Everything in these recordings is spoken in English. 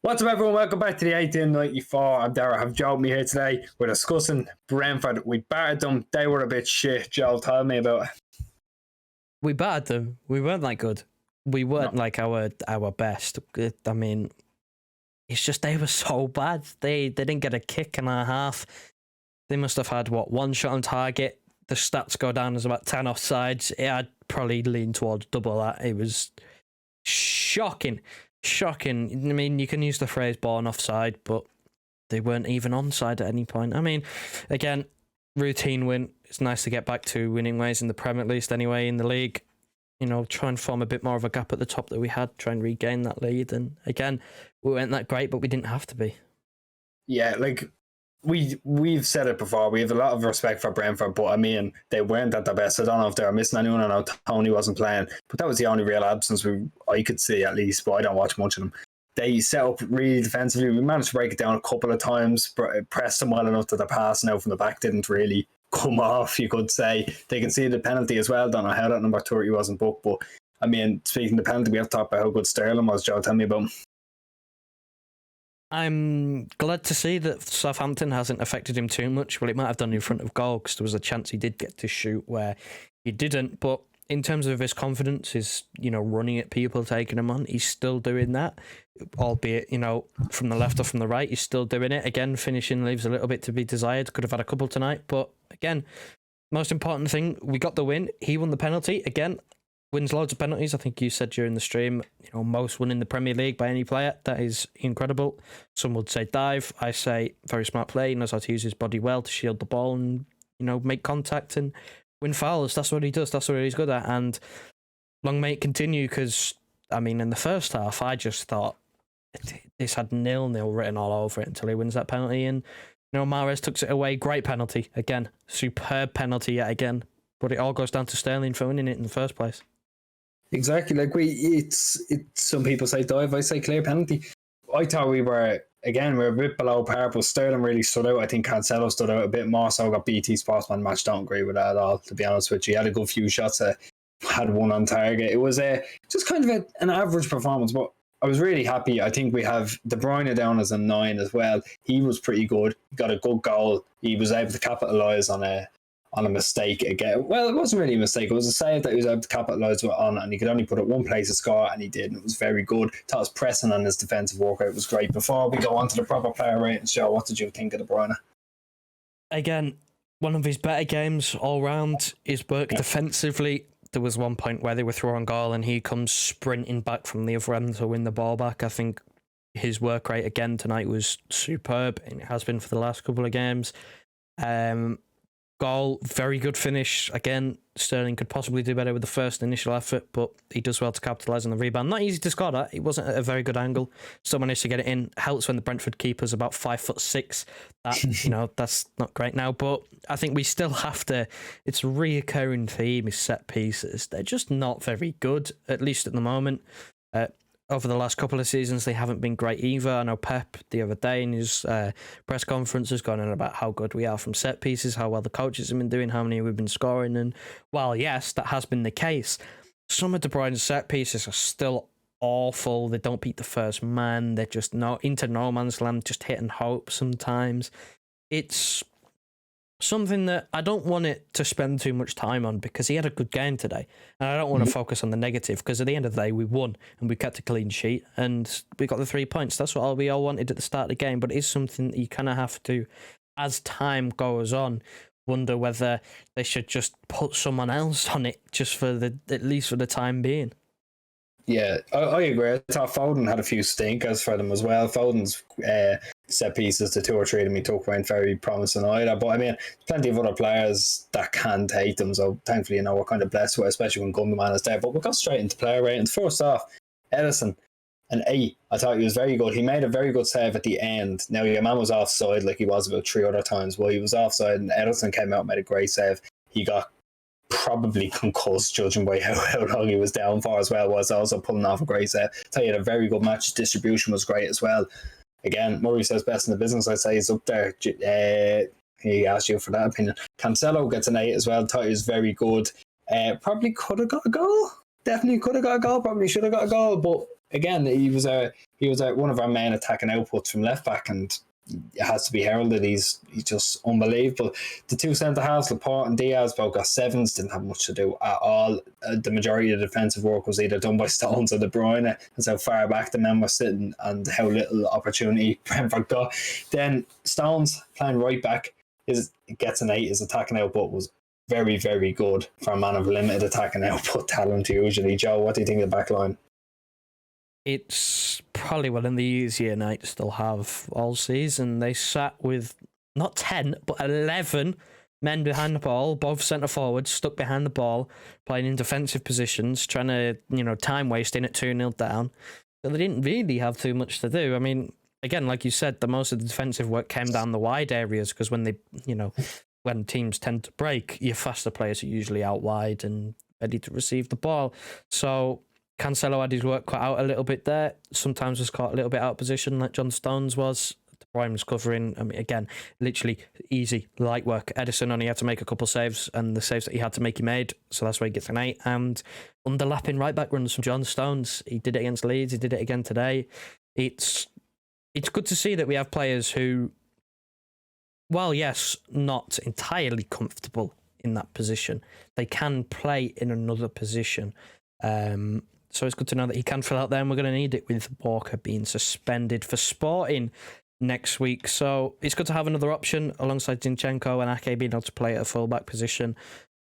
What's up, everyone? Welcome back to the 1894. I'm Dara. I have Joe with me here today. We're discussing Brentford. We battered them. They were a bit shit. Joe, tell me about it. We battered them. We weren't that good. We weren't like our best. I mean, it's just they were so bad. They didn't get a kick in our half. They must have had, one shot on target. The stats go down as about 10 offsides. I'd probably lean towards double that. It was shocking. Shocking. I mean, you can use the phrase born offside, but they weren't even onside at any point. I mean, again, routine win. It's nice to get back to winning ways in the Prem, at least anyway, in the league. You know, try and form a bit more of a gap at the top that we had, try and regain that lead. And again, we weren't that great, but we didn't have to be. Yeah, like we've said it before. We have a lot of respect for Brentford, but I mean, they weren't at their best. I don't know if they were missing anyone. I know Tony wasn't playing, but that was the only real absence I could see, at least. But I don't watch much of them. They set up really defensively. We managed to break it down a couple of times, pressed them well enough that the pass now from the back didn't really come off, you could say. They conceded a penalty as well. Don't know how that number 30 wasn't booked, but I mean, speaking of the penalty, we have to talk about how good Sterling was. Joe, tell me about him. I'm glad to see that Southampton hasn't affected him too much. Well, it might have done in front of goal because there was a chance he did get to shoot where he didn't. But in terms of his confidence, his, running at people, taking him on, he's still doing that. Albeit, from the left or from the right, he's still doing it. Again, finishing leaves a little bit to be desired. Could have had a couple tonight. But again, most important thing, we got the win. He won the penalty. Again, wins loads of penalties. I think you said during the stream, most won in the Premier League by any player. That is incredible. Some would say dive. I say very smart play. He knows how to use his body well to shield the ball and, make contact and win fouls. That's what he does. That's what he's good at. And long may it continue because, in the first half, I just thought this had 0-0 written all over it until he wins that penalty. And, Mahrez took it away. Great penalty. Again, superb penalty yet again. But it all goes down to Sterling for winning it in the first place. Exactly. Like it's some people say dive, I say clear penalty. I thought we were a bit below par, but Sterling really stood out. I think Cancelo stood out a bit more, so I got BT Sportsman match. Don't agree with that at all, to be honest with you. He had a good few shots, had one on target. It was just kind of an average performance, but I was really happy. I think we have De Bruyne down as a 9 as well. He was pretty good. He got a good goal. He was able to capitalise on a mistake again. Well, it wasn't really a mistake. It was a save that he was able to capitalise on, and he could only put it one place to score, and he did, and it was very good. Thought his pressing on his defensive workout was great. Before we go on to the proper player rating show, what did you think of De Bruyne? Again, one of his better games all round. His work defensively. There was one point where they were throwing goal, and he comes sprinting back from the other end to win the ball back. I think his work rate again tonight was superb, and it has been for the last couple of games. Goal, very good finish. Again, Sterling could possibly do better with the first initial effort, but he does well to capitalise on the rebound. Not easy to score that. It wasn't at a very good angle. Still managed to get it in. Helps when the Brentford keeper's about 5'6". That, that's not great now, but I think we still have to. It's a reoccurring theme is set pieces. They're just not very good, at least at the moment. Over the last couple of seasons, they haven't been great either. I know Pep, the other day in his press conference, has gone on about how good we are from set pieces, how well the coaches have been doing, how many we've been scoring. And while, yes, that has been the case, some of De Bruyne's set pieces are still awful. They don't beat the first man. They're just into no man's land, just hit and hope sometimes. It's something that I don't want it to spend too much time on because he had a good game today. And I don't want to focus on the negative because at the end of the day, we won and we kept a clean sheet and we got the 3 points. That's what we all wanted at the start of the game. But it is something that you kind of have to, as time goes on, wonder whether they should just put someone else on it just for at least for the time being. Yeah, I agree. I thought Foden had a few stinkers for them as well. Foden's set pieces, the 2 or 3 of them he took weren't very promising either. But plenty of other players that can take them. So thankfully, we're kind of blessed with it, especially when Gundogan is there. But we'll go straight into player ratings. First off, Edison, an 8. I thought he was very good. He made a very good save at the end. Now, your man was offside like he was about 3 other times. Well, he was offside and Edison came out and made a great save. He got probably concussed, judging by how long he was down for as well, was also pulling off a great save. I thought he had a very good match. His distribution was great as well. Again, Murray says best in the business. I'd say he's up there. He asked you for that opinion. Cancelo gets an 8 as well. Thought he was very good. Probably could have got a goal. Definitely could have got a goal. Probably should have got a goal. But again, he was one of our main attacking outputs from left back, and it has to be heralded. He's just unbelievable. The two centre halves, Laporte and Diaz, both got sevens. Didn't have much to do at all. The majority of the defensive work was either done by Stones or De Bruyne. That's how far back the men were sitting and how little opportunity Brentford got. Then Stones playing right back gets an 8. His attacking output was very, very good for a man of limited attacking output talent usually. Joe, what do you think of the back line? It's probably one of the easier nights they'll have all season. They sat with not 10, but 11 men behind the ball, both centre forwards, stuck behind the ball, playing in defensive positions, trying to, time wasting at 2-0 down. So they didn't really have too much to do. I mean, again, like you said, the most of the defensive work came down the wide areas because when they, when teams tend to break, your faster players are usually out wide and ready to receive the ball. So Cancelo had his work cut out a little bit there. Sometimes was caught a little bit out of position, like John Stones was. De Bruyne was covering. I mean, again, literally easy, light work. Edison only had to make a couple saves, and the saves that he had to make, he made. So that's why he gets an 8. And underlapping right back runs from John Stones. He did it against Leeds. He did it again today. It's good to see that we have players who, well, yes, not entirely comfortable in that position. They can play in another position. So it's good to know that he can fill out there, and we're going to need it with Walker being suspended for Sporting next week. So it's good to have another option alongside Zinchenko and Ake being able to play at a full-back position.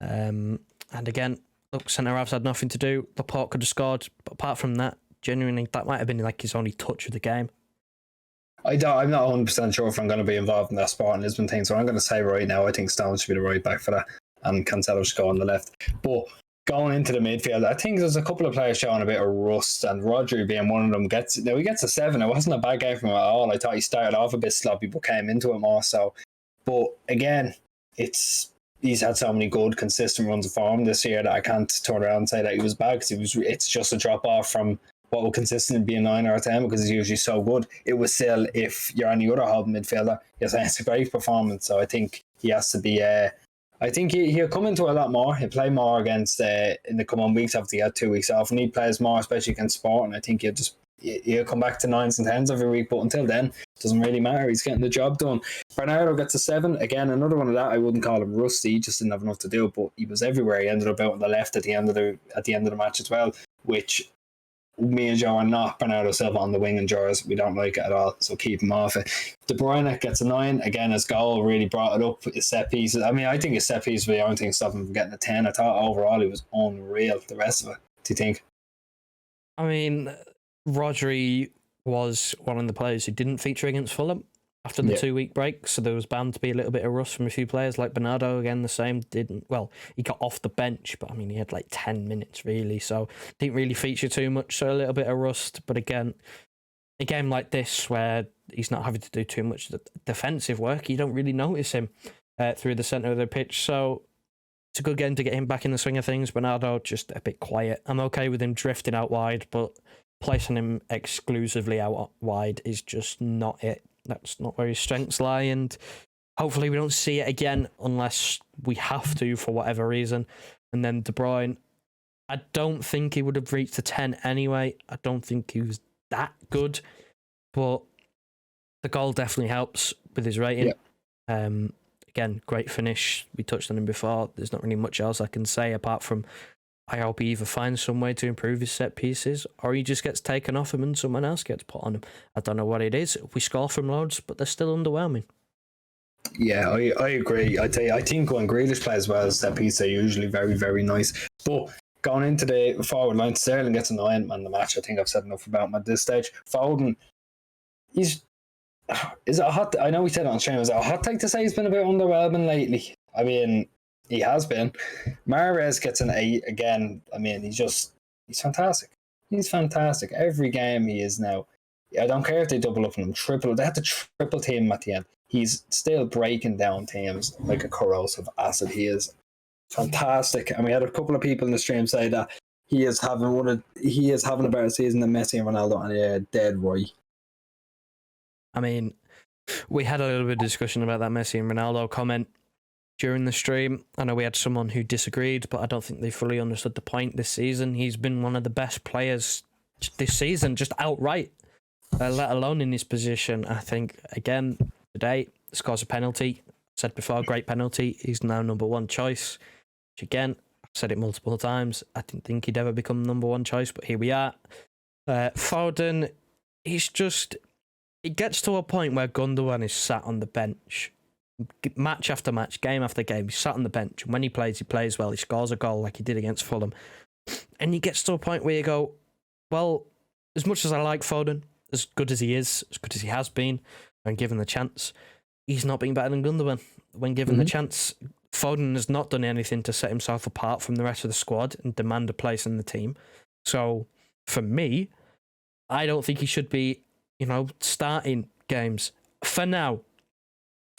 And again, look, centre-halves had nothing to do. Laporte could have scored, but apart from that, genuinely, that might have been like his only touch of the game. I'm not 100% sure if I'm going to be involved in that Sporting Lisbon thing, so I'm going to say right now I think Stones should be the right back for that, and Cancelo should go on the left. But going into the midfield, I think there's a couple of players showing a bit of rust, and Rodri being one of them he gets a 7. It wasn't a bad game from him at all. I thought he started off a bit sloppy, but came into it more so. But again, he's had so many good, consistent runs of form this year that I can't turn around and say that he was bad, because it's just a drop off from what will consistently be a 9 or a 10 because he's usually so good. It was still, if you're any other holding midfielder, yes, it's a great performance. So I think he has to be. I think he'll come into a lot more. He'll play more against in the coming weeks after he had 2 weeks off, and he plays more, especially against Sporting. I think he'll come back to 9s and 10s every week, but until then, it doesn't really matter. He's getting the job done. Bernardo gets a 7. Again, another one of that. I wouldn't call him rusty. He just didn't have enough to do, but he was everywhere. He ended up out on the left at the end of the match as well, which me and Joe are not Bernardo Silva on the wing and Jars. We don't like it at all, so keep him off it. De Bruyne gets a 9. Again, his goal really brought it up. His set pieces. I mean, I think his set pieces were the only thing stopping him from getting a 10. I thought overall he was unreal. The rest of it, do you think? I mean, Rodri was one of the players who didn't feature against Fulham after the 2-week break, so there was bound to be a little bit of rust from a few players. Like Bernardo, again, the same. He got off the bench, but I mean, he had like 10 minutes really, so didn't really feature too much, so a little bit of rust. But again, a game like this where he's not having to do too much defensive work, you don't really notice him through the centre of the pitch, so it's a good game to get him back in the swing of things. Bernardo, just a bit quiet. I'm okay with him drifting out wide, but placing him exclusively out wide is just not it. That's not where his strengths lie, and hopefully we don't see it again unless we have to for whatever reason. And then De Bruyne, I don't think he would have reached the 10 anyway. I don't think he was that good, but the goal definitely helps with his rating. Yeah. Again, great finish. We touched on him before. There's not really much else I can say apart from I hope he either finds some way to improve his set pieces or he just gets taken off him and someone else gets put on him. I don't know what it is. We score from loads, but they're still underwhelming. Yeah, I agree. I think when Grealish plays well as set piece, they're usually very, very nice. But going into the forward line, Sterling gets a 9 man the match. I think I've said enough about him at this stage. Foden, is it a hot? I know we said it on stream. Is it a hot take to say he's been a bit underwhelming lately? I mean, he has been. Mahrez gets an 8 again. I mean, he's fantastic. He's fantastic. Every game he is now. I don't care if they double up on him, triple. They had to triple team him at the end. He's still breaking down teams like a corrosive acid. He is fantastic. And we had a couple of people in the stream say that he is having a better season than Messi and Ronaldo, and yeah, dead right. I mean, we had a little bit of discussion about that Messi and Ronaldo comment during the stream. I know we had someone who disagreed, but I don't think they fully understood the point this season. He's been one of the best players this season, just outright, let alone in his position. I think, again, today, scores a penalty. Said before, great penalty. He's now number one choice. Which, again, I've said it multiple times. I didn't think he'd ever become number one choice, but here we are. Foden, he's just... It gets to a point where Gundogan is sat on the bench. Match after match, game after game, he's sat on the bench. And when he plays well. He scores a goal like he did against Fulham. And he gets to a point where you go, well, as much as I like Foden, as good as he is, as good as he has been, when given the chance, he's not been better than Gundogan. When given the chance, Foden has not done anything to set himself apart from the rest of the squad and demand a place in the team. So, for me, I don't think he should be, starting games. For now.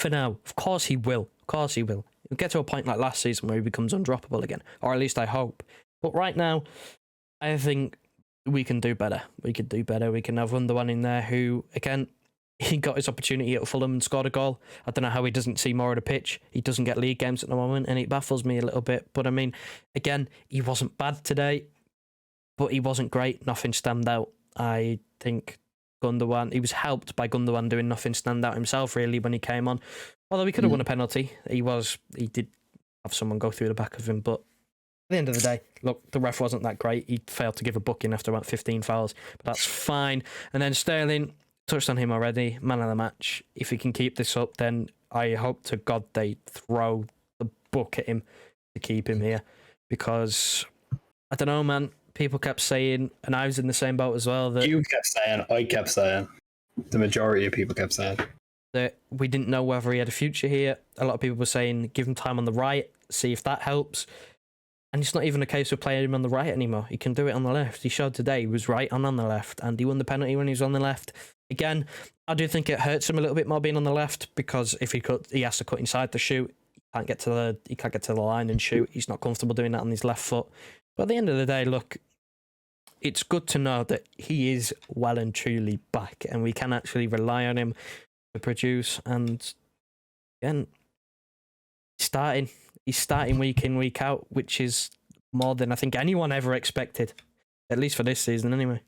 Of course he will. He'll get to a point like last season where he becomes undroppable again. Or at least I hope. But right now, I think we can do better. We can have Gundogan in there who, again, he got his opportunity at Fulham and scored a goal. I don't know how he doesn't see more of the pitch. He doesn't get league games at the moment, and it baffles me a little bit. But I mean, again, he wasn't bad today, but he wasn't great. Nothing stand out. I think Gundogan, he was helped by Gundogan doing nothing stand out himself, really, when he came on. Although he could have won a penalty. He did have someone go through the back of him, but at the end of the day, look, the ref wasn't that great. He failed to give a booking after about 15 fouls, but that's fine. And then Sterling, touched on him already, man of the match. If he can keep this up, then I hope to God they throw the book at him to keep him here. Because, I don't know, man, people kept saying, and I was in the same boat as well, that... You kept saying, I kept saying, the majority of people kept saying, that we didn't know whether he had a future here. A lot of people were saying, give him time on the right, see if that helps. And it's not even a case of playing him on the right anymore. He can do it on the left. He showed today he was right on the left, and he won the penalty when he was on the left. Again, I do think it hurts him a little bit more being on the left, because if he has to cut inside to shoot. He can't get to the line and shoot. He's not comfortable doing that on his left foot. But at the end of the day, look, it's good to know that he is well and truly back, and we can actually rely on him to produce. And again, he's starting week in, week out, which is more than I think anyone ever expected, at least for this season anyway.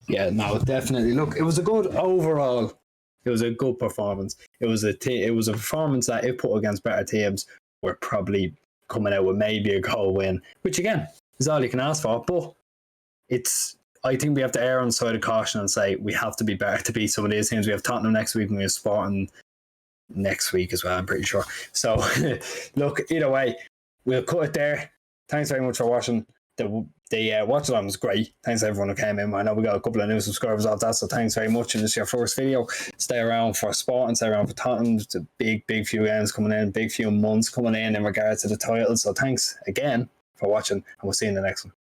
Yeah, no, definitely. Look, it was a good overall. It was a good performance. It was a performance that, if put against better teams, we're probably coming out with maybe a goal win, which again is all you can ask for. But I think we have to err on the side of caution and say we have to be better to beat some of these teams. We have Tottenham next week and we have Sporting next week as well, I'm pretty sure. So, look, either way, we'll cut it there. Thanks very much for watching. The watch along was great. Thanks to everyone who came in. I know we got a couple of new subscribers off that, so thanks very much. And this is your first video. Stay around for Sport and stay around for Tottenham. There's a big few games coming in, big few months coming in regards to the title. So thanks again for watching, and we'll see you in the next one.